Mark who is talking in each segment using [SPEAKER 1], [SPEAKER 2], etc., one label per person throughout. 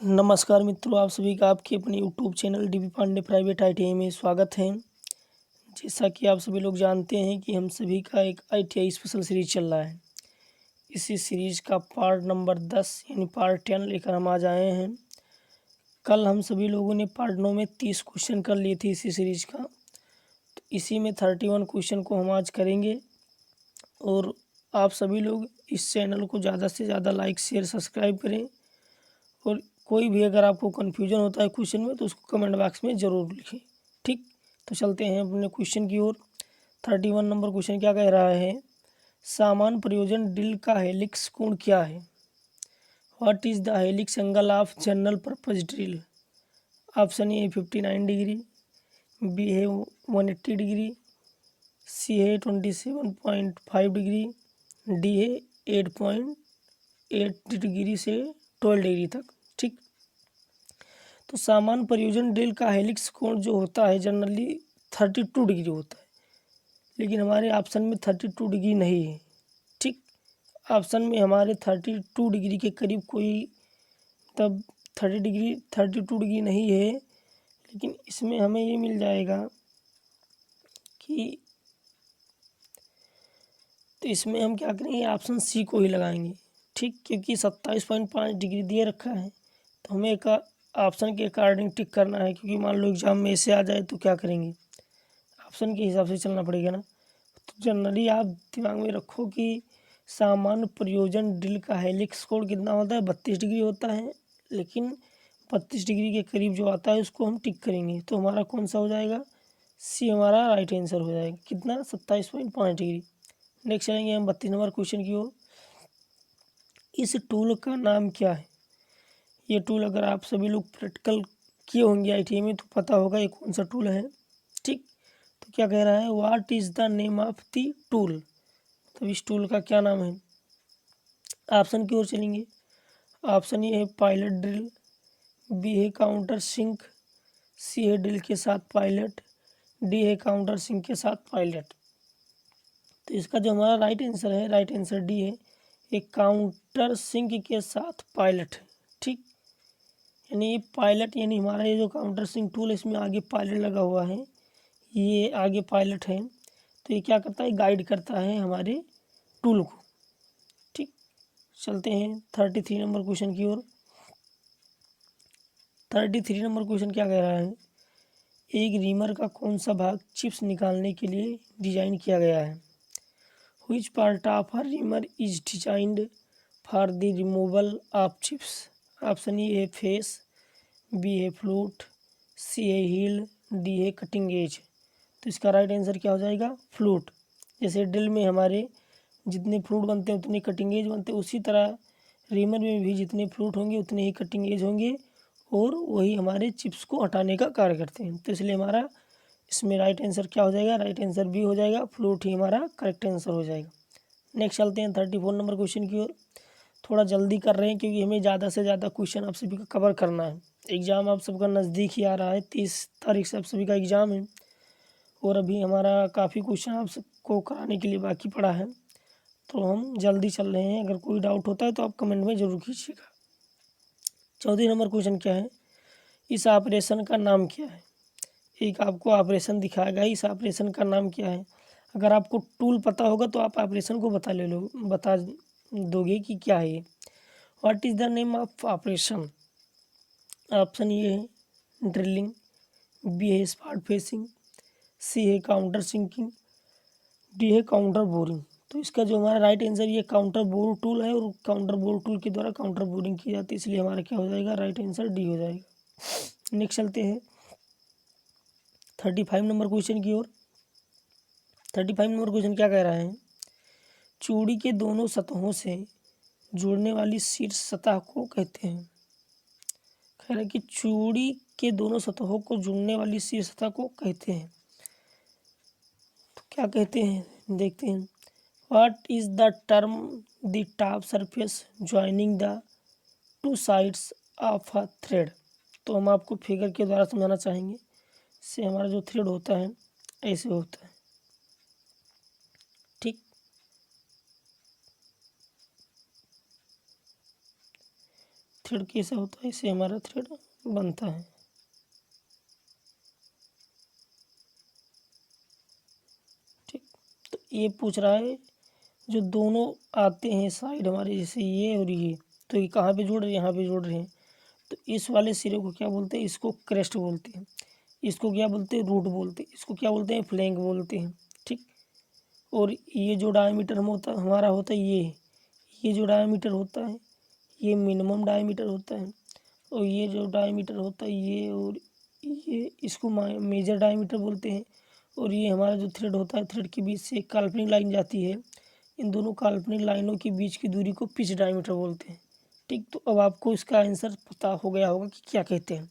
[SPEAKER 1] नमस्कार मित्रों, आप सभी का आपके अपने YouTube channel DB Pandey private ITI में स्वागत है। जैसा कि आप सभी लोग जानते हैं कि हम सभी का एक आईटीआई स्पेशल सीरीज चल रहा है। इसी सीरीज का पार्ट नंबर 10 यानी पार्ट 10 लेकर हम आज आए हैं। कल हम सभी लोगों ने पार्ट 9 में 30 क्वेश्चन कर लिए थे इसी सीरीज का, तो इसी में 31 क्वेश्चन को हम आज करेंगे। और आप सभी लोग इस चैनल को ज़्यादा से ज़्यादा लाइक शेयर सब्सक्राइब करें। और कोई भी अगर आपको कन्फ्यूजन होता है क्वेश्चन में तो उसको कमेंट बॉक्स में ज़रूर लिखें। ठीक, तो चलते हैं अपने क्वेश्चन की ओर। 31 नंबर क्वेश्चन क्या कह रहा है? सामान्य प्रयोजन ड्रिल का हेलिक्स कोण क्या है? What is the helix angle of general purpose drill? Option A 59 degree, B है 180 डिग्री, सी है 27.5 डिग्री, डी है 8.8 डिग्री से 12 डिग्री तक। ठीक, तो सामान्य प्रयोजन ड्रिल का हेलिक्स कोण जो होता है जनरली 32 डिग्री होता है, लेकिन हमारे ऑप्शन में 32 डिग्री नहीं है। ठीक, ऑप्शन में हमारे 32 डिग्री के करीब कोई तब 32 डिग्री नहीं है, लेकिन इसमें हमें ये मिल जाएगा कि तो इसमें हम क्या करेंगे, ऑप्शन सी को ही लगाएंगे। ठीक, क्योंकि 27.5 डिग्री दिए रखा है तो हमें एक ऑप्शन के अकॉर्डिंग टिक करना है, क्योंकि मान लो एग्जाम में ऐसे आ जाए तो क्या करेंगे, ऑप्शन के हिसाब से चलना पड़ेगा ना। तो जनरली आप दिमाग में रखो कि सामान्य प्रयोजन ड्रिल का हेलिक्स कोण कितना होता है, 32 डिग्री होता है, लेकिन 32 डिग्री के करीब जो आता है उसको हम टिक करेंगे। तो हमारा कौन सा हो जाएगा? सी हमारा राइट आंसर हो जाएगा। कितना? 27.5 डिग्री। नेक्स्ट चलेंगे हम 32 नंबर क्वेश्चन की ओर। इस टूल का नाम क्या है? ये टूल अगर आप सभी लोग प्रैक्टिकल किए होंगे आईटीआई में तो पता होगा ये कौन सा टूल है। ठीक, तो क्या कह रहा है? What is the name of the tool? तो इस टूल का क्या नाम है? ऑप्शन की ओर चलेंगे। ऑप्शन ए है पायलट ड्रिल, बी है काउंटर सिंक, सी है ड्रिल के साथ पायलट, डी है काउंटर सिंक के साथ पायलट। तो इसका जो हमारा राइट आंसर है, राइट आंसर डी है, एक काउंटर सिंक के साथ पायलट है। ठीक, यानी पायलट यानी हमारा ये जो काउंटर सिंक टूल है इसमें आगे पायलट लगा हुआ है, ये आगे पायलट है, तो ये क्या करता है? गाइड करता है हमारे टूल को। ठीक, चलते हैं 33 नंबर क्वेश्चन की ओर। 33 नंबर क्वेश्चन क्या कह रहा है? एक रीमर का कौन सा भाग चिप्स निकालने के लिए डिजाइन किया गया है? Which part of a reamer is designed for the removal of chips? Option A है फेस, बी है फ्लूट, सी है हील, डी है कटिंग एज। तो इसका राइट आंसर क्या हो जाएगा? फ्लूट। जैसे ड्रिल में हमारे जितने फ्लूट बनते हैं उतने कटिंग एज बनते हैं, उसी तरह रीमर में भी जितने फ्लूट होंगे उतने ही कटिंग एज होंगे, और वही हमारे चिप्स को हटाने का कार्य करते हैं। तो इसलिए हमारा इसमें राइट आंसर क्या हो जाएगा? राइट आंसर बी हो जाएगा, फ्लूट ही हमारा करेक्ट आंसर हो जाएगा। नेक्स्ट चलते हैं 34 नंबर क्वेश्चन की ओर। थोड़ा जल्दी कर रहे हैं क्योंकि हमें ज़्यादा से ज़्यादा क्वेश्चन आप सभी का कवर करना है। एग्ज़ाम आप सबका नज़दीक ही आ रहा है, 30 तारीख से आप सभी का एग्ज़ाम है, और अभी हमारा काफ़ी क्वेश्चन आप सबको कराने के लिए बाकी पड़ा है, तो हम जल्दी चल रहे हैं। अगर कोई डाउट होता है तो आप कमेंट में ज़रूर कीजिएगा। 34 नंबर क्वेश्चन क्या है? इस ऑपरेशन का नाम क्या है? एक आपको ऑपरेशन दिखाएगा, इस ऑपरेशन का नाम क्या है? अगर आपको टूल पता होगा तो आप ऑपरेशन को बता दोगे कि क्या है ये। What is the name of operation? Option ये है ड्रिलिंग, बी है स्पॉट फेसिंग, सी है काउंटर सिंकिंग, डी है काउंटर बोरिंग। तो इसका जो हमारा राइट आंसर ये काउंटर बोर टूल है, और काउंटर बोर टूल के द्वारा काउंटर बोरिंग की जाती है, इसलिए हमारा क्या हो जाएगा? राइट आंसर डी हो जाएगा। नेक्स्ट चलते हैं 35 नंबर क्वेश्चन की ओर। 35 नंबर क्वेश्चन क्या कह रहा है? चूड़ी के दोनों सतहों से जुड़ने वाली शीर्ष सतह को कहते हैं। कह रहा है कि चूड़ी के दोनों सतहों को जुड़ने वाली शीर्ष सतह को कहते हैं, तो क्या कहते हैं? देखते हैं। What is the term the top surface joining the two sides of a thread? तो हम आपको फिगर के द्वारा समझाना चाहेंगे। इससे हमारा जो थ्रेड होता है ऐसे होता है। ठीक, थ्रेड कैसा होता है, इससे हमारा थ्रेड बनता है। ठीक, तो ये पूछ रहा है जो दोनों आते हैं साइड हमारे, जैसे ये और ये, तो ये कहाँ पे जोड़ रहे हैं, यहाँ पे जोड़ रहे हैं, तो इस वाले सिरे को क्या बोलते हैं, इसको क्रेस्ट बोलते हैं, इसको क्या बोलते हैं, रूट बोलते हैं, इसको क्या बोलते हैं, फ्लैंक बोलते हैं। ठीक, और ये जो डायमीटर हम होता हमारा होता है, ये जो डायमीटर होता है ये मिनिमम डायमीटर होता है, और ये जो डायमीटर होता है ये और ये, इसको मेजर डायमीटर बोलते हैं। और ये हमारा जो थ्रेड होता है, थ्रेड के बीच से एक काल्पनिक लाइन जाती है, इन दोनों काल्पनिक लाइनों के बीच की दूरी को पिच डायमीटर बोलते हैं। ठीक, तो अब आपको इसका आंसर पता हो गया होगा कि क्या कहते हैं।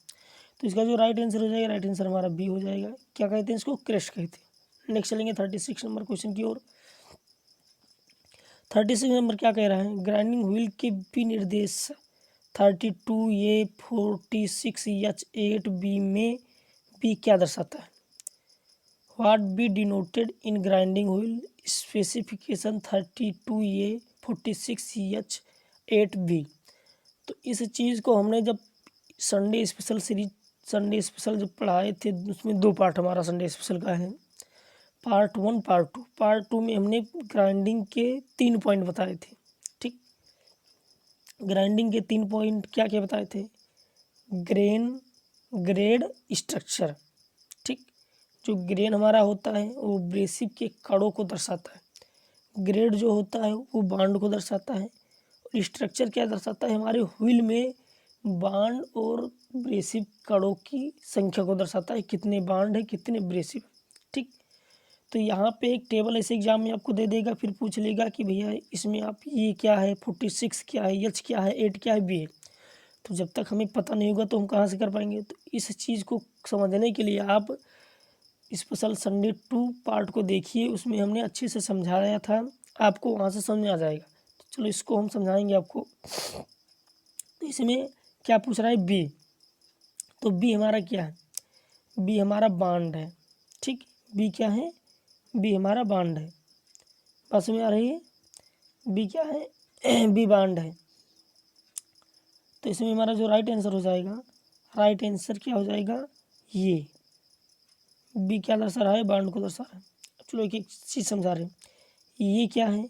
[SPEAKER 1] तो इसका जो राइट आंसर हो जाएगा, राइट आंसर हमारा बी हो जाएगा। क्या कहते हैं इसको, क्रेस्ट कहते हैं। नेक्स्ट चलेंगे 36 नंबर क्वेश्चन की ओर। 36 नंबर क्या कह रहा है, ग्राइंडिंग व्हील के विनिर्देश 32A 46H8B में बी क्या दर्शाता है। What B denoted in grinding wheel specification 32A 46H8B। तो इस चीज़ को हमने जब Sunday special series, Sunday special जब पढ़ाए थे, उसमें 2 पार्ट हमारा संडे स्पेशल का है, पार्ट 1 पार्ट 2। पार्ट 2 में हमने ग्राइंडिंग के 3 पॉइंट बताए थे। ठीक, ग्राइंडिंग के 3 पॉइंट क्या क्या बताए थे, ग्रेन, ग्रेड, स्ट्रक्चर। ठीक, जो ग्रेन हमारा होता है वो ब्रेसिव के कड़ों को दर्शाता है, ग्रेड जो होता है वो बांड को दर्शाता है, और स्ट्रक्चर क्या दर्शाता है, हमारे व्हील में बांड और ब्रेसिव कड़ों की संख्या को दर्शाता है, कितने बांड है कितने ब्रेसिव। ठीक, तो यहाँ पे एक टेबल ऐसे एग्जाम में आपको दे देगा, फिर पूछ लेगा कि भैया इसमें आप ये क्या है, 46 क्या है, एच क्या है, 8 क्या है, बी है। तो जब तक हमें पता नहीं होगा तो हम कहाँ से कर पाएंगे। तो इस चीज़ को समझने के लिए आप स्पेशल संडे 2 पार्ट को देखिए, उसमें हमने अच्छे से समझाया था, आपको वहाँ से समझ में आ जाएगा। तो चलो इसको हम समझाएंगे आपको। तो इसमें क्या पूछ रहा है, बी, तो बी हमारा क्या है, बी हमारा बांड है। ठीक, बी क्या है, बी हमारा बांड है, पास में आ रही है, बी क्या है, बी बांड है। तो इसमें हमारा जो राइट आंसर हो जाएगा, राइट आंसर क्या हो जाएगा, ये बी क्या दर्शा रहा है, बांड को दर्शा रहा है। चलो एक एक चीज़ समझा रहे हैं, ये क्या है,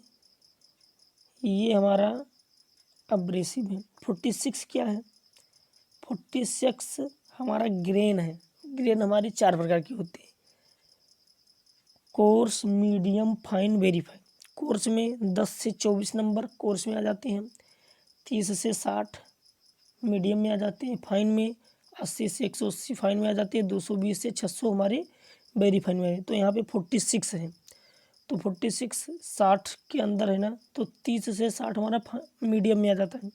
[SPEAKER 1] ये हमारा अब्रेसिव है। 46 क्या है, 46 हमारा ग्रेन है। ग्रेन हमारी 4 प्रकार की होती है, course, medium, fine, very fine. Course में 10 से 24 नंबर कोर्स में आ जाते हैं, 30 से 60 मीडियम में आ जाते हैं, फाइन में 80 से 180 फाइन में आ जाते हैं, 220 से 600 हमारे वेरी फाइन में है। तो यहाँ पे 46 है, तो 46 60 के अंदर है ना, तो 30 से 60 हमारा मीडियम में आ जाता है।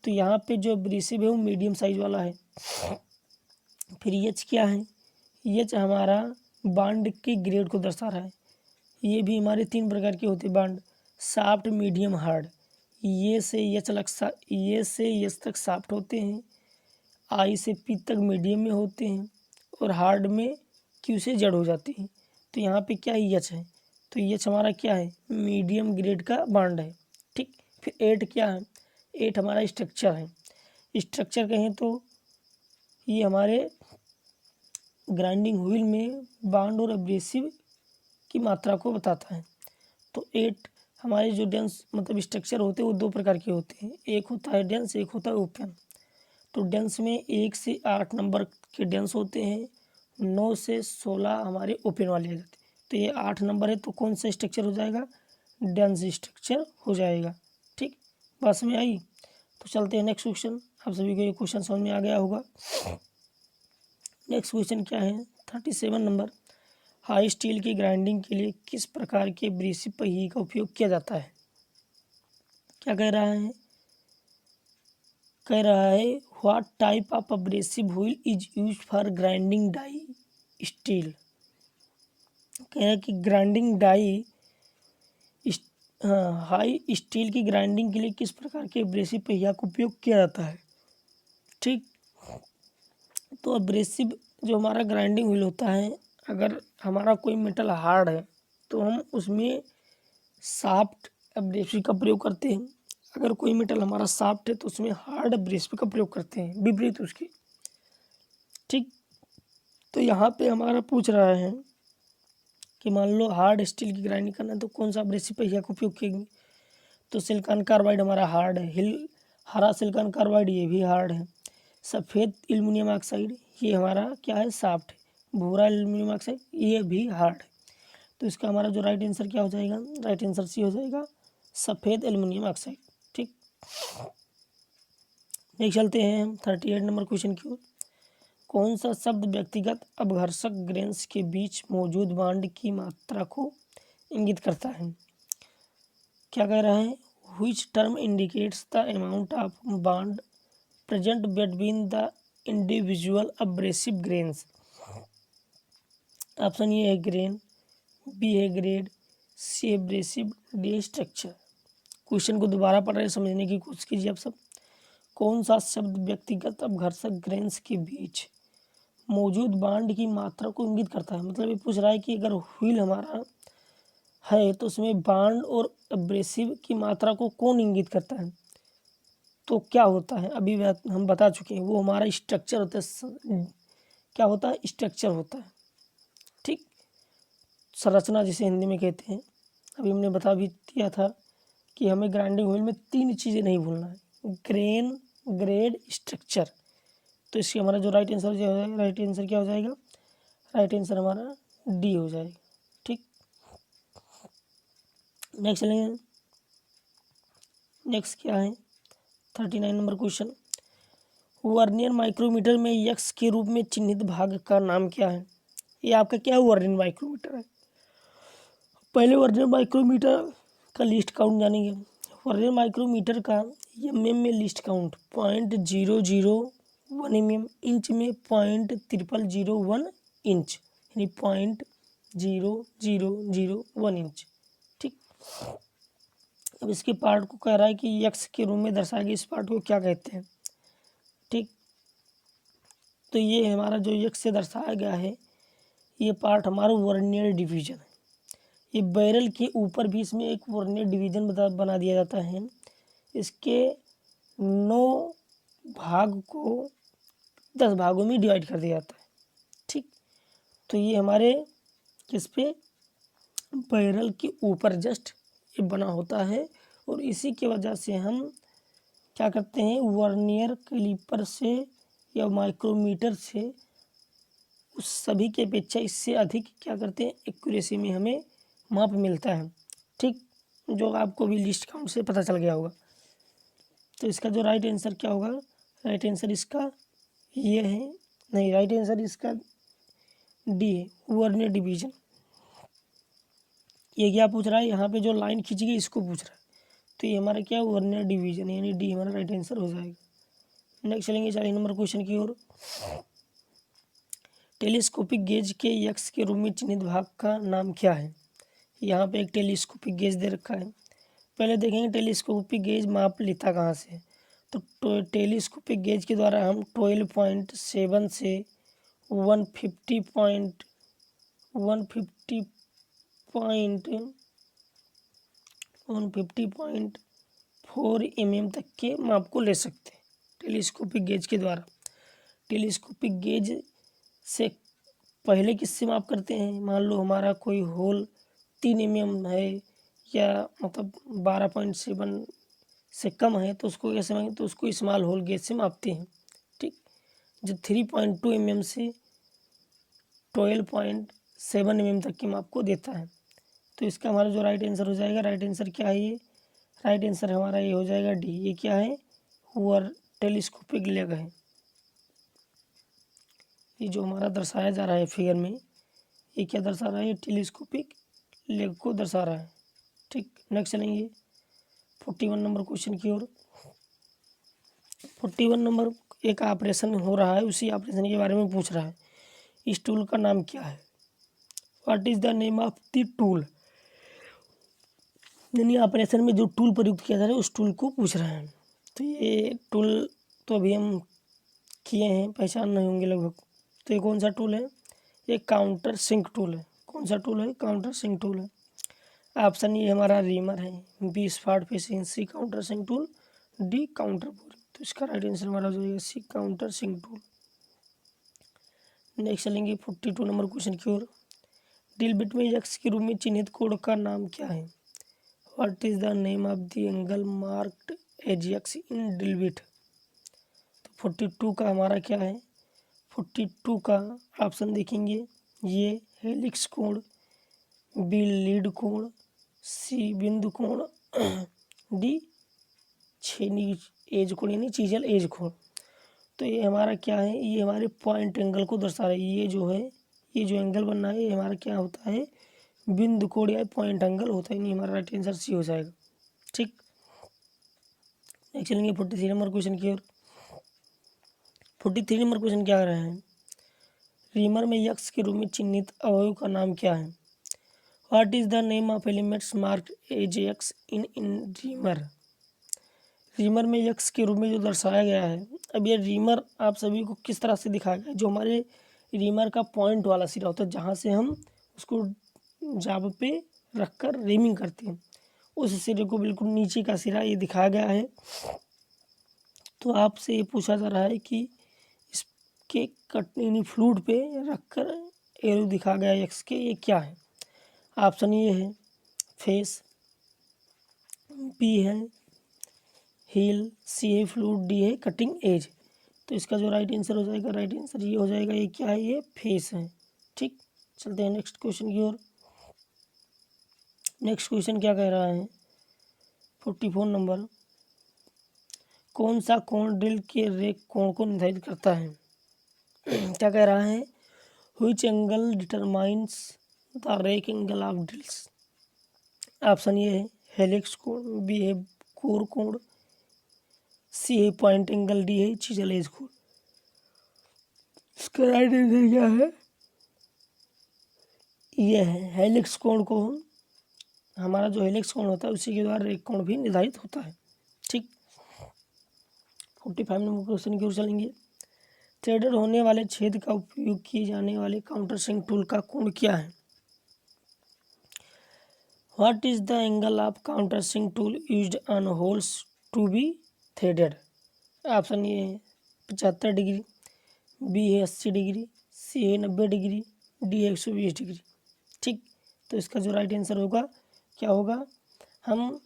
[SPEAKER 1] तो यहाँ पे जो ब्रेसिव है वो मीडियम साइज वाला है। फिर एच क्या है, एच हमारा बांड के ग्रेड को दर्शा रहा है। ये भी हमारे 3 प्रकार के होते हैं बांड, सॉफ्ट, मीडियम, हार्ड। ये से एच ये से एच तक सॉफ्ट होते हैं, आई से पी तक मीडियम में होते हैं, और हार्ड में क्यू से जड़ हो जाती हैं। तो यहाँ पे क्या है, एच है, तो एच हमारा क्या है, मीडियम ग्रेड का बांड है। ठीक, फिर 8 क्या है, 8 हमारा स्ट्रक्चर है। स्ट्रक्चर कहें तो ये हमारे ग्राइंडिंग व्हील में बांड और एब्रेसिव की मात्रा को बताता है। तो 8 हमारे जो डेंस मतलब स्ट्रक्चर होते हैं वो 2 प्रकार के होते हैं, एक होता है डेंस, एक होता है ओपन। तो डेंस में 1 से 8 नंबर के डेंस होते हैं, 9 से 16 हमारे ओपन वाले आ जाते हैं। तो ये 8 नंबर है, तो कौन सा स्ट्रक्चर हो जाएगा, डेंस स्ट्रक्चर हो जाएगा। ठीक, बस में आई। तो चलते हैं नेक्स्ट क्वेश्चन, आप सभी को ये क्वेश्चन समझ में आ गया होगा। नेक्स्ट क्वेश्चन क्या है, 37 नंबर, हाई स्टील की ग्राइंडिंग के लिए किस प्रकार के ब्रेसिव पहिए का उपयोग किया जाता है। क्या कह रहा है, कह रहा है what type of abrasive wheel is use for grinding die steel. कह रहा है कि ग्राइंडिंग डाई हाई स्टील की ग्राइंडिंग के लिए किस प्रकार के अब्रेसिव पहिया का उपयोग किया जाता है। ठीक, तो अब्रेसिव जो हमारा ग्राइंडिंग व्हील होता है, अगर हमारा कोई मेटल हार्ड है तो हम उसमें सॉफ्ट अब्रेसिव का प्रयोग करते हैं। अगर कोई मेटल हमारा सॉफ्ट है तो उसमें हार्ड एब्रेसिव का प्रयोग करते हैं, विपरीत उसके। ठीक, तो यहाँ पे हमारा पूछ रहा है कि मान लो हार्ड स्टील की ग्राइंडिंग करना है तो कौन सा एब्रेसिव पहिया का उपयोग करेंगे। तो सिलिकॉन कार्बाइड हमारा हार्ड है, हरा सिलिकॉन कार्बाइड ये भी हार्ड है। सफ़ेद एल्युमिनियम ऑक्साइड ये हमारा क्या है, सॉफ्ट है। भूरा एल्युमिनियम ऑक्साइड ये भी हार्ड है। तो इसका हमारा जो राइट आंसर क्या हो जाएगा, राइट आंसर सी हो जाएगा, सफ़ेद एल्युमिनियम ऑक्साइड। ठीक, नेक्स्ट चलते हैं हम 38 नंबर क्वेश्चन की ओर। कौन सा शब्द व्यक्तिगत अपघर्षक ग्रेन्स के बीच मौजूद बॉन्ड की मात्रा को इंगित करता है। क्या कह रहा है, which term indicates the amount of bond present between the individual abrasive grains. Option A है ग्रेन, बी है ग्रेड, सी एब्रेसिव, डी स्ट्रक्चर। क्वेश्चन को दोबारा पढ़ रहे समझने की कोशिश कीजिए आप सब। कौन सा शब्द व्यक्तिगत अपघर्षक ग्रेन्स के बीच मौजूद बॉन्ड की मात्रा को इंगित करता है। मतलब ये पूछ रहा है कि अगर व्हील हमारा है तो उसमें बॉन्ड और एब्रेसिव की मात्रा को कौन इंगित करता है। तो क्या होता है, अभी हम बता चुके हैं, वो हमारा स्ट्रक्चर होता है। क्या होता है, स्ट्रक्चर होता है। ठीक, संरचना जिसे हिंदी में कहते हैं। अभी हमने बता भी दिया था कि हमें ग्राइंडिंग व्हील में 3 चीज़ें नहीं भूलना है, ग्रेन, ग्रेड, स्ट्रक्चर। तो इसकी हमारा जो राइट आंसर जो है, राइट आंसर क्या हो जाएगा, राइट आंसर हमारा डी हो जाएगा। ठीक, नेक्स्ट चलेंगे। नेक्स्ट क्या है 39 नंबर क्वेश्चन। वर्नियर माइक्रोमीटर में यक्स के रूप में चिन्हित भाग का नाम क्या है। ये आपका क्या है, वर्नियर माइक्रोमीटर है। पहले वर्नियर माइक्रोमीटर का लिस्ट काउंट जानेंगे। वर्नियर माइक्रोमीटर का एमएम में लिस्ट काउंट 0.001 mm, इंच में 0.0001 इंच, यानी 0.0001 इंच। ठीक, अब इसके पार्ट को कह रहा है कि यक्स के रूप में दर्शाया गया, इस पार्ट को क्या कहते हैं। ठीक, तो ये हमारा जो यक्स से दर्शाया गया है, ये पार्ट हमारा वर्नियर डिवीजन है। ये बैरल के ऊपर भी इसमें एक वर्नियर डिवीजन बना दिया जाता है। इसके 9 भाग को 10 भागों में डिवाइड कर दिया जाता है। ठीक, तो ये हमारे किस पे, बैरल के ऊपर जस्ट ये बना होता है, और इसी की वजह से हम क्या करते हैं, वर्नियर कैलिपर से या माइक्रोमीटर से उस सभी के अपेक्षा इससे अधिक क्या करते हैं, एक्यूरेसी में हमें माप मिलता है। ठीक, जो आपको भी लिस्ट काउंट से पता चल गया होगा। तो इसका जो राइट आंसर क्या होगा, राइट आंसर इसका ये है, नहीं, राइट आंसर इसका डी है, वर्नियर डिवीजन। ये क्या पूछ रहा है, यहाँ पे जो लाइन खींची गई इसको पूछ रहा है। तो ये हमारा क्या, वर्नियर डिवीजन, यानी डी हमारा राइट आंसर हो जाएगा। नेक्स्ट चलेंगे 40 नंबर क्वेश्चन की ओर। टेलीस्कोपिक गेज के यक्स के रूप में चिन्हित भाग का नाम क्या है। यहाँ पे एक टेलीस्कोपिक गेज दे रखा है। पहले देखेंगे टेलीस्कोपिक गेज माप लेता कहाँ से है। तो टेलीस्कोपिक गेज के द्वारा हम 12.7 से 150.4 mm तक के माप को ले सकते हैं टेलीस्कोपिक गेज के द्वारा। टेलीस्कोपिक गेज से पहले किससे माप करते हैं, मान लो हमारा कोई होल 3 mm है या मतलब 12.7 से कम है, तो उसको कैसे मापेंगे, तो उसको स्मॉल होल गेज से मापते हैं। ठीक, जो 3.2 mm से 12.7 mm तक के माप को देता है। तो इसका हमारा जो राइट आंसर हो जाएगा, राइट आंसर क्या है, ये राइट आंसर हमारा ये हो जाएगा डी। ये क्या है, वो टेलीस्कोपिक लेग है। ये जो हमारा दर्शाया जा रहा है फिगर में, ये क्या दर्शा रहा है, ये टेलीस्कोपिक लेग को दर्शा रहा है। ठीक, नेक्स्ट चलेंगे 41 नंबर क्वेश्चन की ओर। 41 नंबर एक ऑपरेशन हो रहा है, उसी ऑपरेशन के बारे में पूछ रहा है। इस टूल का नाम क्या है, what is the name of the tool. यानी ऑपरेशन में जो टूल प्रयुक्त किया जा रहा है उस टूल को पूछ रहे हैं। तो ये टूल तो अभी हम किए हैं, पहचान नहीं होंगे लगभग। तो ये कौन सा टूल है, ये काउंटर सिंक टूल है। कौन सा टूल है, काउंटर सिंक टूल है। ऑप्शन ये हमारा रीमर है, B spot facing, C counter sink tool, D counter boring. तो इसका राइट आंसर हमारा हो जाएगा C counter sink tool. Next चलेंगे 42 नंबर क्वेश्चन की ओर। ड्रिल बिट में एक्स के रूप में चिन्हित कोण का नाम क्या है? What is the name of the angle marked as X in drill bit? तो 42 का हमारा क्या है? 42 का ऑप्शन देखेंगे, ये हेलिक्स कोण, बी लीड कोण, सी बिंदु कोण, डी छेनी एज कोण यानी चीजल एज कोण। तो ये हमारा क्या है? ये हमारे पॉइंट एंगल को दर्शा रहा है। ये जो एंगल बन रहा है ये हमारा क्या होता है? बिंदु कोण या पॉइंट एंगल होता है। नहीं, हमारा राइट आंसर सी हो जाएगा। ठीक, नेक्स्ट चलेंगे 43 नंबर क्वेश्चन की ओर। 43 नंबर क्वेश्चन क्या आ रहा है? रीमर में यक्स के रूप में चिन्हित अवयव का नाम क्या है? What is the name of elements marked as X in reamer? Reamer में यक्स के रूप में जो दर्शाया गया है, अब ये रीमर आप सभी को किस तरह से दिखाया गया है? जो हमारे रीमर का पॉइंट वाला सिरा होता है, जहाँ से हम उसको जाब पे रखकर रीमिंग करते हैं, उस सिरे को बिल्कुल नीचे का सिरा ये दिखाया गया है। तो आपसे ये पूछा जा रहा है कि इसके कट यानी फ्लूट पे रखकर एरो दिखा गया है एक्स के, ये क्या है? ऑप्शन ये है फेस, बी है हील, सी है फ्लूट, डी है कटिंग एज। तो इसका जो राइट आंसर हो जाएगा, राइट आंसर ये हो जाएगा, ये क्या है? ये फेस है। ठीक, चलते हैं नेक्स्ट क्वेश्चन की ओर। नेक्स्ट क्वेश्चन क्या कह रहा है? 44 नंबर, कौन सा कोण ड्रिल के रेक कोण को निर्धारित करता है? क्या कह रहा है? Which angle determines the rake angle of drills? Option ये है हेलिक्स कोण, बी है कोर कोण, सी है पॉइंट एंगल, डी है चीजल एज कोण। इसका राइट आंसर क्या है? ये है हेलिक्स कोण को, हमारा जो हेलिक्स कोण होता है उसी के द्वारा रेक कोण भी निर्धारित होता है। ठीक, 45 नंबर क्वेश्चन की ओर चलेंगे। थ्रेडेड होने वाले छेद का उपयोग किए जाने वाले काउंटर सिंक टूल का कोण क्या है? What is the angle of counter sink tool used on holes to be threaded? Option ये है 75 डिग्री, बी है 80 डिग्री, सी है 90 डिग्री, डी है 120 डिग्री। ठीक, तो इसका जो राइट आंसर होगा क्या होगा? हम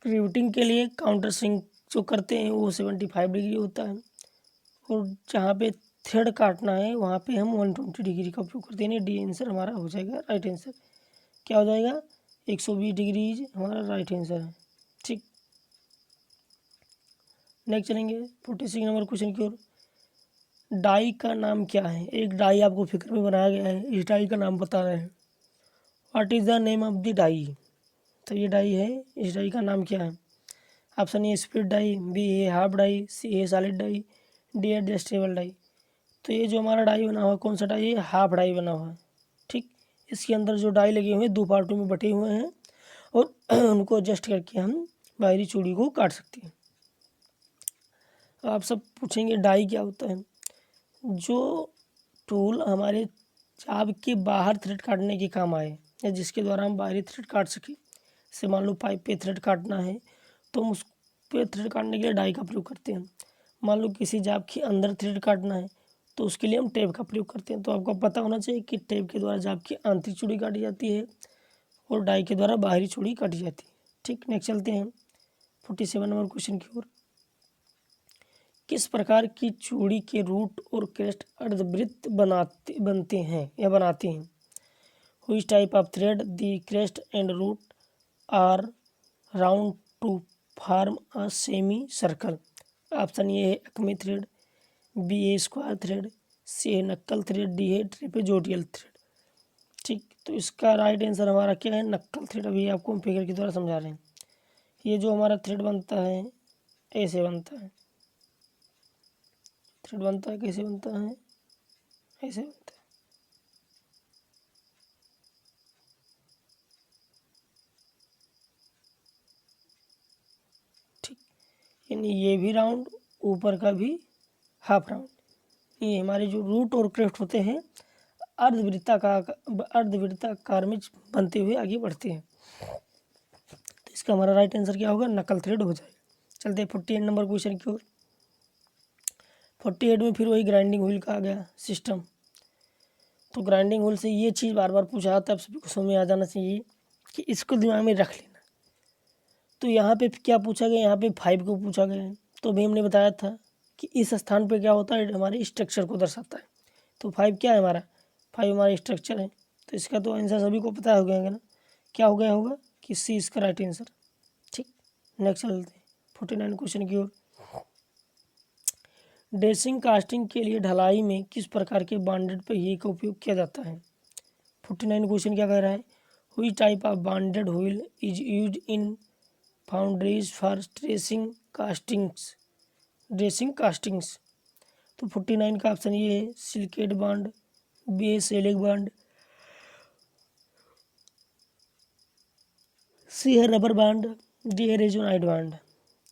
[SPEAKER 1] रिवेटिंग के लिए काउंटर सिंक जो करते हैं वो 75 डिग्री होता है, और जहाँ पे थ्रेड काटना है वहाँ पे हम 120 डिग्री का उपयोग करते हैं। डी आंसर हमारा हो जाएगा राइट आंसर। क्या हो जाएगा? 120 डिग्री हमारा राइट आंसर है। ठीक, नेक्स्ट चलेंगे 46 नंबर क्वेश्चन की ओर। डाई का नाम क्या है? एक डाई आपको फिगर में बनाया गया है, इस डाई का नाम बता रहे हैं। What is the name of the die? तो ये डाई है, इस डाई का नाम क्या है? Option A split die, B है हाफ डाई, सी है solid die, D adjustable die. तो ये जो हमारा डाई बना हुआ है कौन सा डाई है? हाफ डाई बना हुआ है। ठीक, इसके अंदर जो डाई लगे हुए हैं दो पार्टों में बटे हुए हैं, और उनको एडजस्ट करके हम बाहरी चूड़ी को काट सकते हैं। आप सब पूछेंगे डाई क्या होता है? जो टूल हमारे चाप के बाहर थ्रेड काटने के काम आए, या जिसके द्वारा हम बाहरी थ्रेड काट सकें। जैसे मान लो पाइप पे थ्रेड काटना है तो हम उस पे थ्रेड काटने के लिए डाई का प्रयोग करते हैं। मान लो किसी जाप के अंदर थ्रेड काटना है तो उसके लिए हम टेप का प्रयोग करते हैं। तो आपको पता होना चाहिए कि टेप के द्वारा जाप की आंतरिक चूड़ी काटी जाती है और डाई के द्वारा बाहरी चूड़ी काटी जाती है। ठीक, नेक्स्ट चलते हैं 47 नंबर क्वेश्चन की ओर। किस प्रकार की चूड़ी के रूट और क्रेस्ट अर्धवृत्त बनते हैं या बनाते हैं? Which type of thread the crest and root are round to form a semicircle? Option A है एक्मे थ्रेड, बी है स्क्वायर थ्रेड, सी है नक्कल थ्रेड, डी है ट्रेपेजोइडल थ्रेड। ठीक, तो इसका राइट आंसर हमारा क्या है? नक्कल थ्रेड। अभी आपको हम फिगर के द्वारा समझा रहे हैं। ये जो हमारा थ्रेड बनता है ऐसे बनता है, थ्रेड बनता है कैसे बनता है? ऐसे बनता है। ठीक, यानी ये भी राउंड, ऊपर का भी हाफ राउंड। ये हमारे जो रूट और क्रेस्ट होते हैं अर्धवृत्ताकार में बनते हुए आगे बढ़ते हैं। तो इसका हमारा राइट आंसर क्या होगा, नकल थ्रेड हो जाएगा। चलते हैं 48 नंबर क्वेश्चन की ओर। 48 में फिर वही ग्राइंडिंग व्हील का आ गया सिस्टम। तो ग्राइंडिंग व्हील से ये चीज़ बार बार पूछा जाता है, अब सभी को समझ में आ जाना चाहिए कि इसको दिमाग में रख लेना। तो यहाँ पे क्या पूछा गया, यहाँ पे 5 को पूछा गया है। तो अभी हमने बताया था कि इस स्थान पे क्या होता है, हमारे स्ट्रक्चर को दर्शाता है। तो 5 क्या है हमारा, 5 हमारा स्ट्रक्चर है। तो इसका तो आंसर सभी को पता हो गया ना, क्या हो गया होगा कि सी इसका राइट आंसर। ठीक, नेक्स्ट चलते हैं 49 क्वेश्चन की ओर। ड्रेसिंग कास्टिंग के लिए ढलाई में किस प्रकार के बॉन्डेड पहिए का उपयोग किया जाता है। 49 क्वेश्चन क्या कह रहा है, which type of bonded wheel is used in foundries for dressing castings. तो 49 का ऑप्शन ये है, सिलिकेट बॉन्ड, बी है सेलिक बॉन्ड, सी है रबर बॉन्ड, डी है रेजोनाइट बॉन्ड।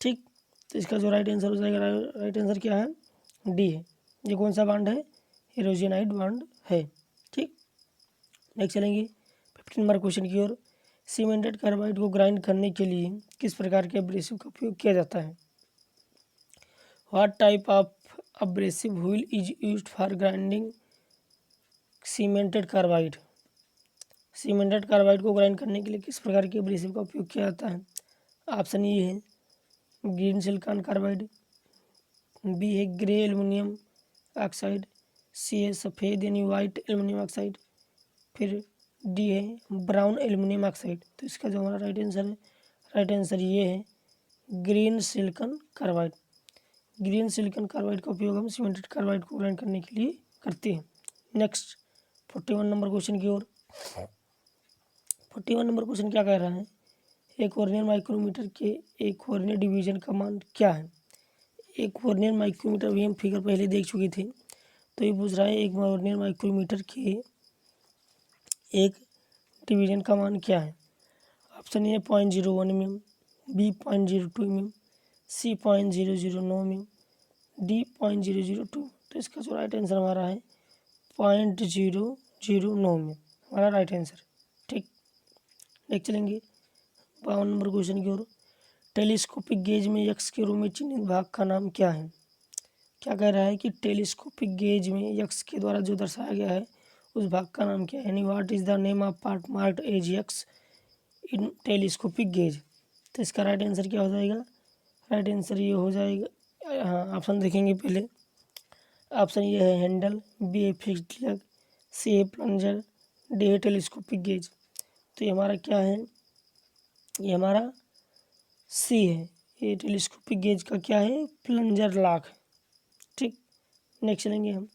[SPEAKER 1] ठीक, तो इसका जो राइट आंसर हो जाएगा, राइट आंसर क्या है, डी है। ये कौन सा बॉन्ड है, रेजोनाइट बॉन्ड है। ठीक, नेक्स्ट चलेंगे 15 नंबर क्वेश्चन की ओर। सीमेंटेड कार्बाइड को ग्राइंड करने के लिए किस प्रकार के एब्रेसिव का उपयोग किया जाता है। What type of abrasive wheel is used for grinding cemented carbide. Cemented carbide को ग्राइंड करने के लिए किस प्रकार के एब्रेसिव का उपयोग किया जाता है। ऑप्शन ये है, ग्रीन सिलिकॉन कार्बाइड, बी है ग्रे एल्युमिनियम ऑक्साइड, सी है सफ़ेद यानी वाइट एल्युमिनियम ऑक्साइड, फिर डी है ब्राउन एल्युमिनियम ऑक्साइड। तो इसका जो हमारा राइट आंसर है, राइट आंसर ये है green silicon carbide. Green silicon carbide का उपयोग हम सीमेंटेड कार्बाइड को ग्राइंड करने के लिए करते हैं। नेक्स्ट 41 नंबर क्वेश्चन की ओर। 41 नंबर क्वेश्चन क्या कह रहा है, एक वर्नियर माइक्रोमीटर के एक वर्नियर डिवीजन का मान क्या है। एक वर्नियर माइक्रोमीटर भी हम फिगर पहले देख चुके थे। तो ये पूछ रहा है एक वर्नियर माइक्रोमीटर के एक डिवीजन का मान क्या है। Option A 0.01 mm, B 0.02 mm, C 0.009 mm, D 0.002। तो इसका जो राइट आंसर हमारा है 0.009 में हमारा राइट आंसर। ठीक, नेक्स्ट चलेंगे 52 नंबर क्वेश्चन की ओर। टेलीस्कोपिक गेज में यक्स के रूप में चिन्हित भाग का नाम क्या है। क्या कह रहा है कि टेलीस्कोपिक गेज में यक्स के द्वारा जो दर्शाया गया है उस भाग का नाम क्या है, यानी what is the name of part marked as X in telescopic gauge. तो इसका राइट आंसर क्या हो जाएगा, राइट आंसर ये हो जाएगा, हाँ ऑप्शन देखेंगे पहले। ऑप्शन ये है हैंडल, बी है फिक्स्ड लग, सी है प्लंजर, डी है टेलीस्कोपिक गेज। तो ये हमारा क्या है, ये हमारा सी है, ये टेलीस्कोपिक गेज का क्या है, प्लंजर लॉक। ठीक, नेक्स्ट चलेंगे हम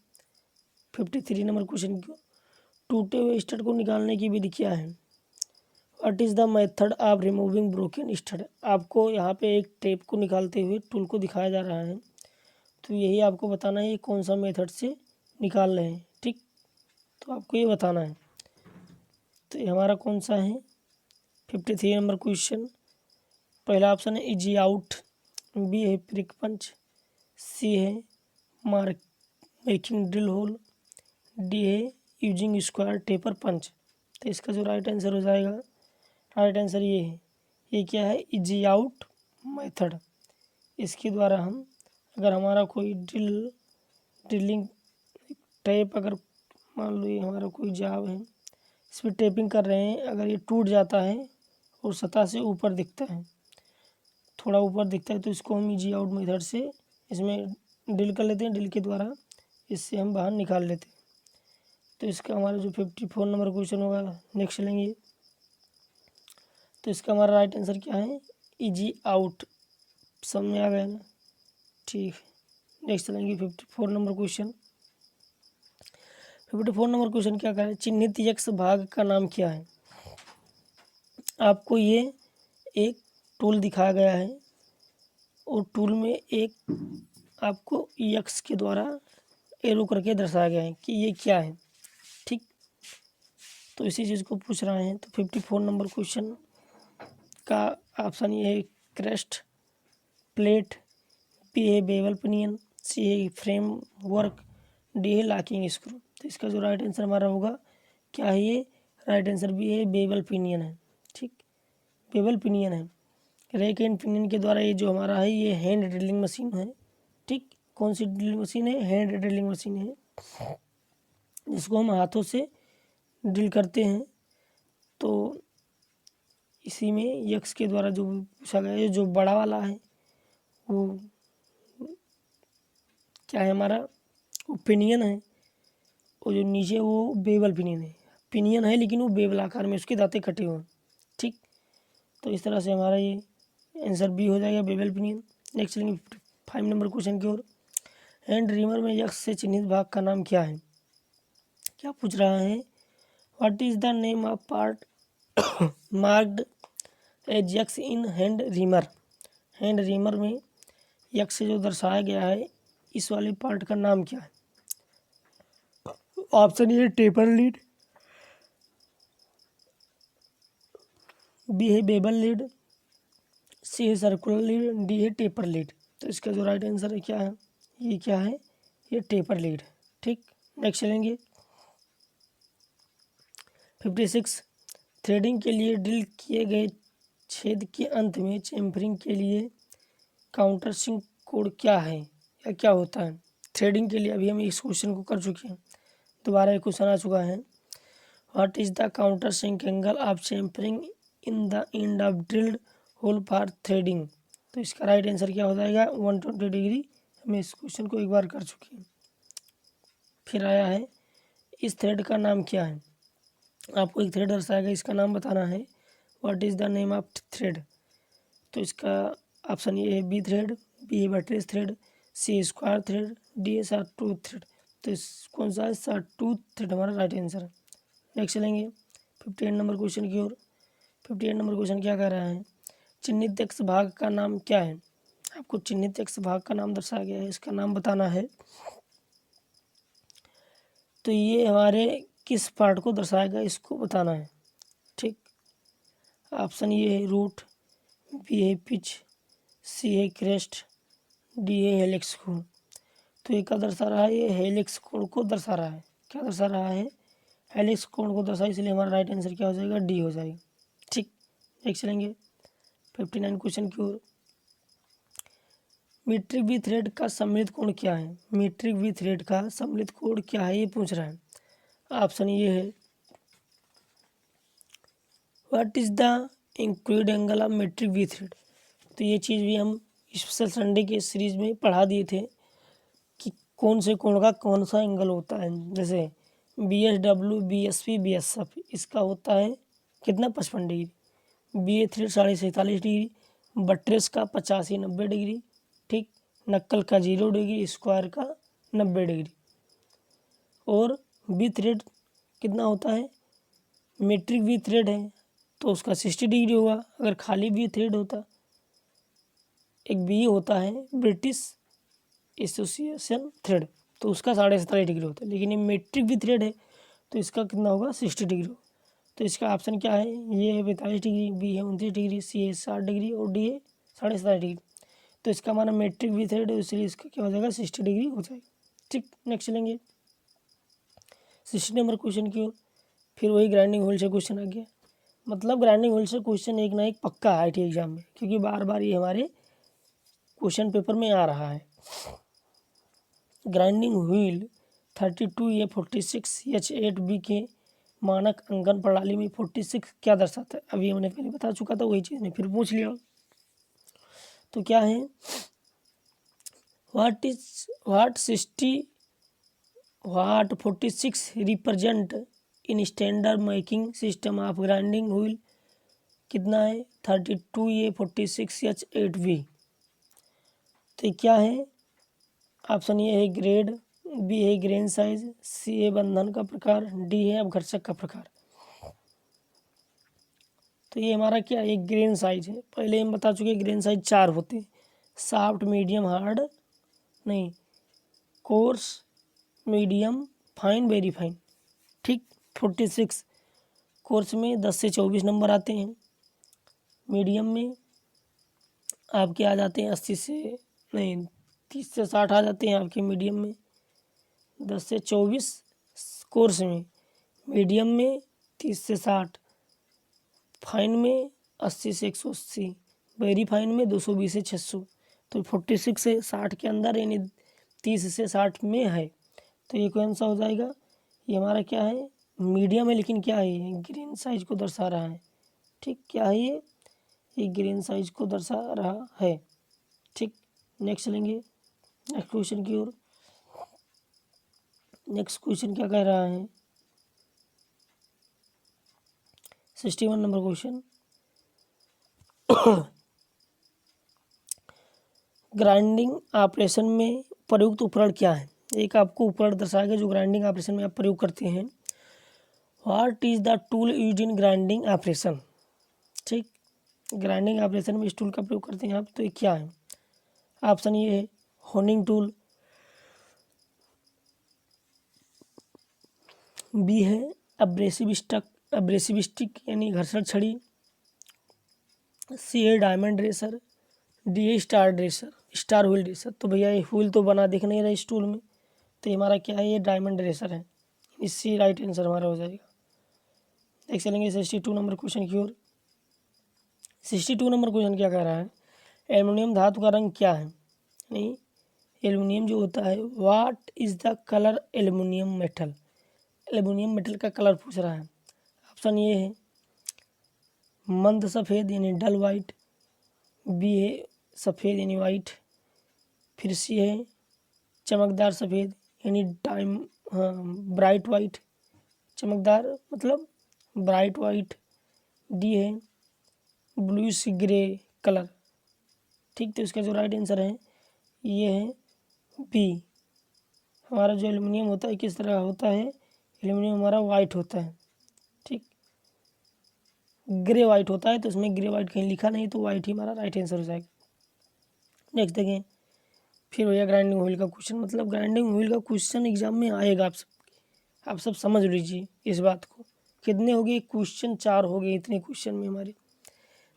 [SPEAKER 1] 53 नंबर क्वेश्चन को। टूटे हुए स्टड को निकालने की विधि क्या है। What is the method of removing broken stud. आपको यहाँ पे एक टेप को निकालते हुए टूल को दिखाया जा रहा है, तो यही आपको बताना है ये कौन सा मेथड से निकाल रहे हैं। ठीक, तो आपको ये बताना है। तो ये हमारा कौन सा है 53 नंबर क्वेश्चन। पहला ऑप्शन है इजी आउट, बी है प्रिक पंच, सी है mark making drill hole, D है यूजिंग स्क्वायर टेपर पंच। तो इसका जो राइट आंसर हो जाएगा, राइट आंसर ये है, ये क्या है, इजी आउट मेथड। इसके द्वारा हम अगर हमारा कोई ड्रिलिंग टेप, अगर मान लो ये हमारा कोई जाब है, इस पर टेपिंग कर रहे हैं, अगर ये टूट जाता है और सतह से ऊपर दिखता है, थोड़ा ऊपर दिखता है, तो इसको हम इजी आउट मेथड से इसमें ड्रिल कर लेते हैं, ड्रिल के द्वारा इससे हम बाहर निकाल लेते हैं। तो इसका हमारा जो 54 नंबर क्वेश्चन होगा, नेक्स्ट लेंगे। तो इसका हमारा राइट आंसर क्या है, इजी आउट। समझ में आ गया ना, ठीक है। नेक्स्ट चलेंगे 54 नंबर क्वेश्चन। 54 नंबर क्वेश्चन क्या कह रहा है, चिन्हित यक्स भाग का नाम क्या है। आपको ये एक टूल दिखाया गया है और टूल में एक आपको यक्स के द्वारा एरो करके दर्शाया गया है कि ये क्या है। ठीक, तो इसी चीज़ को पूछ रहे हैं। तो 54 नंबर क्वेश्चन का ऑप्शन ये है क्रेस्ट प्लेट, बी है बेवल पिनियन, सी है फ्रेम वर्क, डी है लॉकिंग स्क्रू। तो इसका जो राइट आंसर हमारा होगा क्या है, ये राइट आंसर भी है बेवल पिनियन है। ठीक, बेवल पिनियन है। रैक एंड पिनियन के द्वारा ये जो हमारा है ये हैंड ड्रिलिंग मशीन है। ठीक, कौन सी ड्रिलिंग मशीन है, हैंड ड्रिलिंग मशीन है, जिसको हम हाथों से ड्रिल करते हैं। तो इसी में यक्स के द्वारा जो पूछा गया है, जो बड़ा वाला है वो क्या है हमारा, वो पिनियन है, और जो नीचे वो बेवल पिनियन है। पिनियन है लेकिन वो बेवल आकार में, उसके दांतें कटे हुए हैं। ठीक, तो इस तरह से हमारा ये आंसर बी हो जाएगा, बेवल पिनियन। नेक्स्ट चलेंगे 5 नंबर क्वेश्चन की ओर। हैंड रीमर में यक्स से चिन्हित भाग का नाम क्या है? क्या पूछ रहा है, what is the name of part marked as X in hand reamer. Hand reamer में यक्स से जो दर्शाया गया है, इस वाले पार्ट का नाम क्या है? Option A taper lead, B है बेबल लीड, सी है सर्कुलर लीड, डी है टेपर लीड। तो इसका जो राइट आंसर है क्या है, ये क्या है, ये टेपर लीड। ठीक, नेक्स्ट चलेंगे 56। थ्रेडिंग के लिए ड्रिल किए गए छेद के अंत में चेम्फरिंग के लिए काउंटर सिंक कोड क्या है या क्या होता है? थ्रेडिंग के लिए अभी हम इस क्वेश्चन को कर चुके हैं, दोबारा एक क्वेश्चन आ चुका है। What is the counter sink angle of chamfering in the end of drilled hole for threading. तो इसका राइट आंसर क्या हो जाएगा, 120 डिग्री। हम इस क्वेश्चन को एक बार कर चुके हैं। फिर आया है, इस थ्रेड का नाम क्या है? आपको एक थ्रेड दर्शाएगा, इसका नाम बताना है। What is the name of thread? तो इसका ऑप्शन ए है बी थ्रेड, बी है बटरेस थ्रेड, सी स्क्वायर थ्रेड, डी है शॉर्ट टूथ थ्रेड। तो इस कौन सा है, शॉर्ट टूथ थ्रेड हमारा राइट आंसर है। नेक्स्ट चलेंगे 58 नंबर क्वेश्चन की ओर। 58 नंबर क्वेश्चन क्या कह रहा है, चिन्हित एक्स भाग का नाम क्या है? आपको चिन्हित एक्स भाग का नाम दर्शाया गया है, इसका नाम बताना है। तो ये हमारे किस पार्ट को दर्शाएगा, इसको बताना है। ठीक, ऑप्शन ये है रूट, बी है पिच, सी है क्रेस्ट, डी है हेलिक्स कोण। तो ये क्या दर्शा रहा है, ये हेलिक्स कोण को दर्शा रहा है। क्या दर्शा रहा है, हेलिक्स कोण को दर्शा, इसलिए हमारा राइट आंसर क्या हो जाएगा, डी हो जाएगा। ठीक, नेक्स्ट चलेंगे 59 क्वेश्चन की ओर। मीट्रिक वी थ्रेड का सम्मिलित कोण क्या है? मीट्रिक वी थ्रेड का सम्मिलित कोण क्या है, ये पूछ रहा है। ऑप्शन ये है, what is the include angle of metric V thread. तो ये चीज़ भी हम स्पेशल संडे के सीरीज में पढ़ा दिए थे कि कौन से कोण का कौन सा एंगल होता है। जैसे B S W, B S P, B S F, इसका होता है कितना, 55 degree. B A thread 47 degree, buttress का 85-90 डिग्री। ठीक, नक्कल का 0 डिग्री, स्क्वायर का 90 डिग्री। और बी थ्रेड कितना होता है, मीट्रिक वी थ्रेड है तो उसका 60 डिग्री होगा। अगर खाली बी थ्रेड होता, एक बी होता है ब्रिटिश एसोसिएशन थ्रेड, तो उसका 47.5 डिग्री होता है। लेकिन ये मीट्रिक वी थ्रेड है तो इसका कितना होगा, 60 डिग्री होगा। तो इसका ऑप्शन क्या है, ये है 42 डिग्री, बी है 29 डिग्री, सी है 60 डिग्री और डी है 47.5 डिग्री। तो इसका हमारा मीट्रिक वी थ्रेड है, इसलिए इसका क्या हो जाएगा, 60 डिग्री हो जाएगा। ठीक, नेक्स्ट चलेंगे 60 नंबर क्वेश्चन की ओर। फिर वही ग्राइंडिंग होल से क्वेश्चन आ गया। मतलब ग्राइंडिंग होल से क्वेश्चन एक ना एक पक्का है टी एग्जाम में, क्योंकि बार बार ये हमारे क्वेश्चन पेपर में आ रहा है। ग्राइंडिंग व्हील 32A46H8B के मानक अंकन प्रणाली में 46 क्या दर्शाता है? अभी हमने पहले बता चुका था, वही चीज़ ने फिर पूछ लिया। तो क्या है, what 46 represent in standard making system of grinding wheel कितना है, 32A46H8B। तो क्या है, ऑप्शन ए है ग्रेड, बी है ग्रेन साइज, सी है बंधन का प्रकार, डी है अपघर्षक का प्रकार। तो ये हमारा क्या, एक ग्रेन साइज है। पहले हम बता चुके ग्रेन साइज 4 होते हैं, सॉफ्ट, मीडियम, हार्ड, नहीं, course, medium, fine, very fine. ठीक, 46 कोर्स में 10 से 24 नंबर आते हैं, मीडियम में आपके आ जाते हैं 80 से, नहीं, 30 से 60 आ जाते हैं आपके मीडियम में, 10 से 24 कोर्स में, मीडियम में 30 से 60, फाइन में 80 से 180, वेरी फाइन में 220 से 600। तो 46 से 60 के अंदर यानी 30 से 60 में है, तो ये कौन सा हो जाएगा? ये हमारा क्या है? मीडियम है, लेकिन क्या है? ये ग्रीन साइज को दर्शा रहा है। ठीक, क्या है ये ग्रीन साइज को दर्शा रहा है। ठीक, नेक्स्ट चलेंगे नेक्स्ट क्वेश्चन की ओर। नेक्स्ट क्वेश्चन क्या कह रहा है? 61 नंबर क्वेश्चन। ग्राइंडिंग ऑपरेशन में प्रयुक्त उपकरण क्या है? एक आपको उपकरण दर्शाएगा जो ग्राइंडिंग ऑपरेशन में आप प्रयोग करते हैं। What is the tool used in grinding operation? ठीक, ग्राइंडिंग ऑपरेशन में इस टूल का प्रयोग करते हैं आप, तो ये क्या है? ऑप्शन ये है होनिंग टूल, बी है अब्रेसिव स्टिक यानी घर्षण छड़ी, सी है डायमंड रेसर, डी है स्टार व्हील रेसर। तो भैया ये व्हील तो बना दिख नहीं रहा इस टूल में, तो ये हमारा क्या है? ये डायमंड रेसर है। इससे राइट आंसर हमारा हो जाएगा। देख चलेंगे 62 नंबर क्वेश्चन की ओर। 62 नंबर क्वेश्चन क्या कह रहा है? एल्युमिनियम धातु का रंग क्या है? यानी एल्युमिनियम जो होता है, what is the colour aluminium metal? Aluminium metal का कलर पूछ रहा है। ऑप्शन ये है मंद सफ़ेद यानी डल वाइट, बी है सफ़ेद यानी वाइट, फिर सी है चमकदार सफ़ेद यानी ब्राइट वाइट, चमकदार मतलब ब्राइट वाइट, डी है ब्लूइश ग्रे कलर। ठीक, तो इसका जो राइट आंसर है ये है बी। हमारा जो एल्युमिनियम होता है किस तरह होता है? एल्युमिनियम हमारा वाइट होता है। ठीक, ग्रे वाइट होता है, तो इसमें ग्रे वाइट कहीं लिखा नहीं, तो वाइट ही हमारा राइट आंसर हो जाएगा। नेक्स्ट देखें, फिर भैया ग्राइंडिंग व्हील का क्वेश्चन, मतलब ग्राइंडिंग व्हील का क्वेश्चन एग्जाम में आएगा। आप सब समझ लीजिए इस बात को। कितने हो गए क्वेश्चन? 4 हो गए इतने क्वेश्चन में हमारे।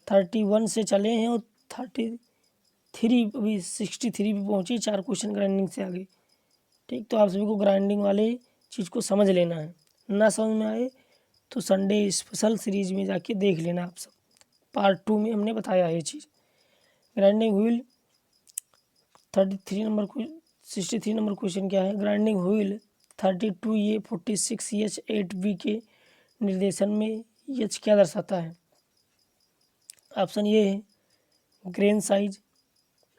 [SPEAKER 1] 31 से चले हैं और 33 अभी 63 पे पहुँचे, 4 क्वेश्चन ग्राइंडिंग से आ गए। ठीक, तो आप सभी को ग्राइंडिंग वाले चीज़ को समझ लेना है। ना समझ में आए तो संडे स्पेशल सीरीज में जाके देख लेना आप सब। पार्ट 2 में हमने बताया है ये चीज़। ग्राइंडिंग व्हील 63 नंबर क्वेश्चन क्या है? Grinding wheel 32A 46H 8B के निर्देशन में H क्या दर्शाता है? ऑप्शन ये है ग्रेन साइज,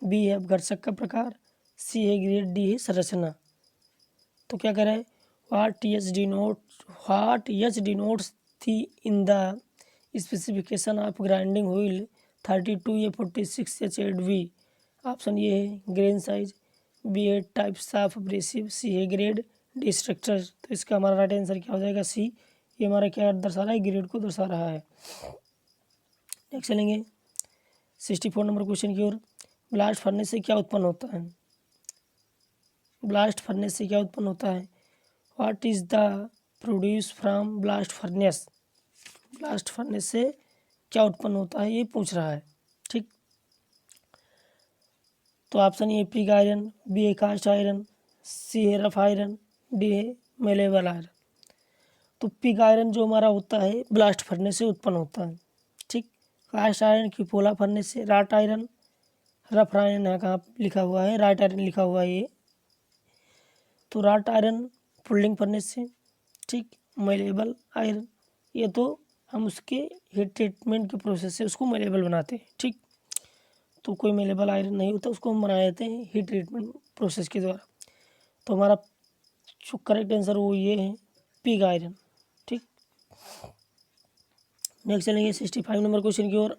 [SPEAKER 1] बी है घर्षक का प्रकार, सी है ग्रेड, डी है संरचना। तो क्या करें? व्हाट एच डिनोट्स थी in the specification of grinding wheel 32A 46H 8B। Option ये है ग्रेन साइज, बी है टाइप्स ऑफ अब्रेसिव, सी है ग्रेड, डी स्ट्रक्चर। तो इसका हमारा राइट आंसर क्या हो जाएगा? सी। ये हमारा क्या दर्शा रहा है? ग्रेड को दर्शा रहा है। नेक्स्ट चलेंगे 64 नंबर क्वेश्चन की ओर। ब्लास्ट फर्नेस से क्या उत्पन्न होता है? ब्लास्ट फर्नेस से क्या उत्पन्न होता है? What is the produce from blast furnace? Blast furnace से क्या उत्पन्न होता है ये पूछ रहा है। ठीक, तो option A pig iron, B है कास्ट आयरन, सी है रफ आयरन, डी है मेलेबल आयरन। तो पिग आयरन जो हमारा होता है ब्लास्ट फर्नेस से उत्पन्न होता है। ठीक, कास्ट आयरन की पोला फर्नेस से, राट आयरन, रफ आयरन है कहाँ लिखा हुआ है? राट आयरन लिखा हुआ है ये। तो राट आयरन पुल्लिंग फर्नेस से। ठीक, मेलेबल आयरन ये तो हम उसके हीट ट्रीटमेंट के प्रोसेस से उसको मेलेबल बनाते हैं। ठीक, तो कोई मेलेबल आयरन नहीं होता, उसको हम बना देते हैं हीट ट्रीटमेंट प्रोसेस के द्वारा। तो हमारा जो करेक्ट आंसर वो ये है पिग आयरन। ठीक, नेक्स्ट चलेंगे 65 नंबर क्वेश्चन की ओर।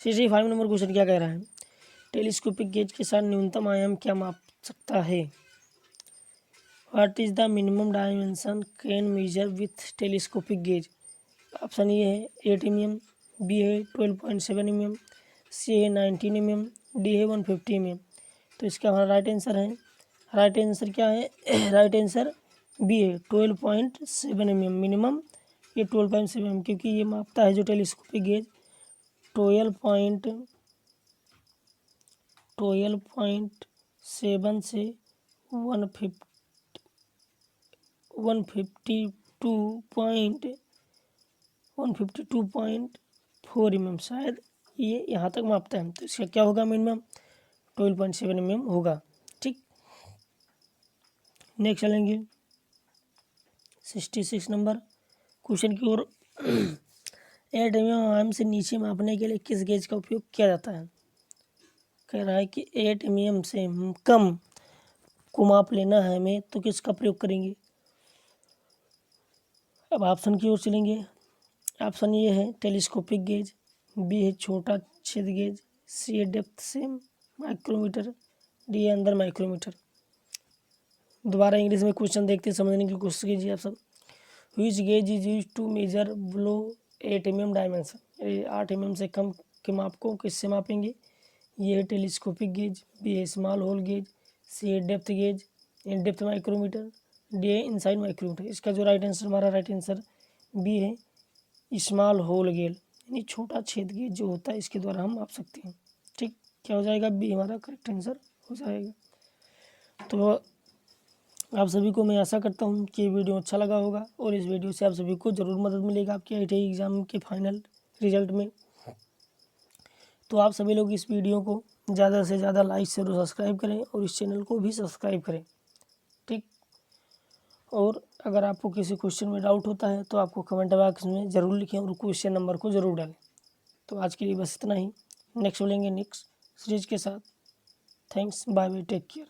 [SPEAKER 1] 65 नंबर क्वेश्चन क्या कह रहा है? टेलीस्कोपिक गेज के साथ न्यूनतम आयाम क्या माप सकता है? What is the minimum dimension can measure with telescopic gauge? Option ये है 8 mm, बी है 12.7 mm, सी है 19 mm, डी है 150 mm। तो इसका हमारा राइट आंसर है, राइट आंसर क्या है? राइट आंसर बी है 12.7 mm मिनिमम। ये 12.7 mm क्योंकि ये मापता है जो टेलीस्कोपिक गेज 12.7 से 152.4 mm, शायद ये यहाँ तक मापता है, तो इसका क्या होगा मिनिमम 12.7 mm होगा। ठीक, नेक्स्ट चलेंगे 66 नंबर क्वेश्चन की ओर। 8 mm से नीचे मापने के लिए किस गेज का उपयोग किया जाता है? कह रहा है कि 8 mm से कम को माप लेना है हमें, तो किसका प्रयोग करेंगे? अब ऑप्शन की ओर चलेंगे। ऑप्शन ए है टेलीस्कोपिक गेज, बी है छोटा छेद गेज, सी है डेप्थ से माइक्रोमीटर, डी है अंदर माइक्रोमीटर। दोबारा इंग्लिश में क्वेश्चन देखते समझने की कोशिश कीजिए आप सब। Which gauge is use to measure below 8 mm dimension? 8 mm से कम के माप को किससे मापेंगे? ये है टेलीस्कोपिक गेज, बी है स्मॉल होल गेज, सी है depth gauge depth micrometer, D है इनसाइड माइक्रोमीटर। इसका जो राइट आंसर, हमारा राइट आंसर बी है स्मॉल होल गेज, यानी छोटा छेद गेज जो होता है इसके द्वारा हम माप सकते हैं। ठीक, क्या हो जाएगा? बी हमारा करेक्ट आंसर हो जाएगा। तो आप सभी को मैं आशा करता हूँ कि ये वीडियो अच्छा लगा होगा और इस वीडियो से आप सभी को ज़रूर मदद मिलेगा आपके ITI एग्ज़ाम के फाइनल रिजल्ट में। तो आप सभी लोग इस वीडियो को ज़्यादा से ज़्यादा लाइक शेयर और सब्सक्राइब करें और इस चैनल को भी सब्सक्राइब करें। ठीक, और अगर आपको किसी क्वेश्चन में डाउट होता है तो आपको कमेंट बॉक्स में ज़रूर लिखें और क्वेश्चन नंबर को ज़रूर डालें। तो आज के लिए बस इतना ही, नेक्स्ट मिलेंगे नेक्स्ट सीरीज के साथ। Thanks, bye bye, take care.